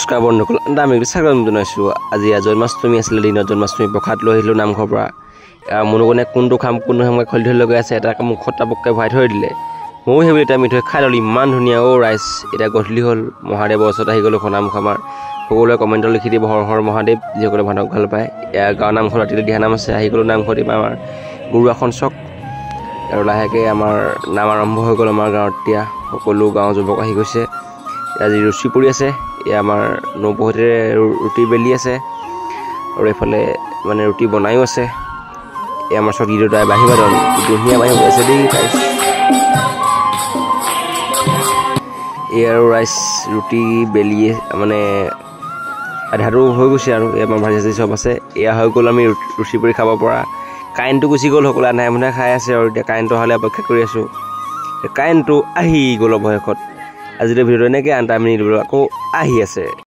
নমস্কাৰ বন্ধুসকল, আমি স্বাগতম জনাইছোঁ। আজি জন্মাষ্টমী আছিলে, দিনত জন্মাষ্টমী প্ৰসাদ লৈ আহিলোঁ নামঘৰৰ পৰা। মনোগনে কোনটো খাম খলি ধৰি লগাই আছে, এটা মুখত টাপককৈ ভৰাই থৈ দিলে। ময়ো সেইবুলি এটা মিঠৈ খাই ল'লোঁ, ইমান ধুনীয়া ৰাইজ। এতিয়া গধূলি হ'ল, মহাদেৱৰ ওচৰত আহি গ'লোঁ নামঘৰ আমাৰ। সকলোৱে কমেণ্টত লিখি দিব হৰ হৰ মহাদেৱ, যিসকলে ভাদক ভাল পায়। গাঁৱৰ নামঘৰ ৰাতিলৈ দিহা নাম আছে, আহি গ'লোঁ নামঘৰত। আমাৰ গুৰু আসন চক আৰু লাহেকৈ আমাৰ নাম আৰম্ভ হৈ গ'ল আমাৰ গাঁৱত। এতিয়া সকলো গাঁৱৰ যুৱক আহি গৈছে। আজি ৰুচি পৰি আছে, এয়া আমাৰ নবৌহঁতেৰে ৰুটি বেলি আছে আৰু এইফালে মানে ৰুটি বনায়ো আছে। এয়া আমাৰ চকী দেউতাই বাঢ়ি বাদন ধুনীয়া বাঢ়ি গৈ আছে দেই। এই আৰু ৰাইচ ৰুটি বেলিয়ে মানে আধাটো হৈ গৈছে আৰু এই আমাৰ ভাজি চাজি চব আছে। এয়া হৈ গ'ল আমি ৰুচি পৰি খাব পৰা। কাৰেণ্টটো গুচি গ'ল, সকলোৱে আন্ধাৰে মুন্ধাৰে খাই আছে আৰু এতিয়া কাৰেণ্টটো হ'লে অপেক্ষা কৰি আছোঁ। কাৰেণ্টটো আহি গ'ল অৱশেষত। আজিলৈ ভিডিঅ'টো এনেকৈ আন্ধাৰ মিনিট আকৌ আহি আছে।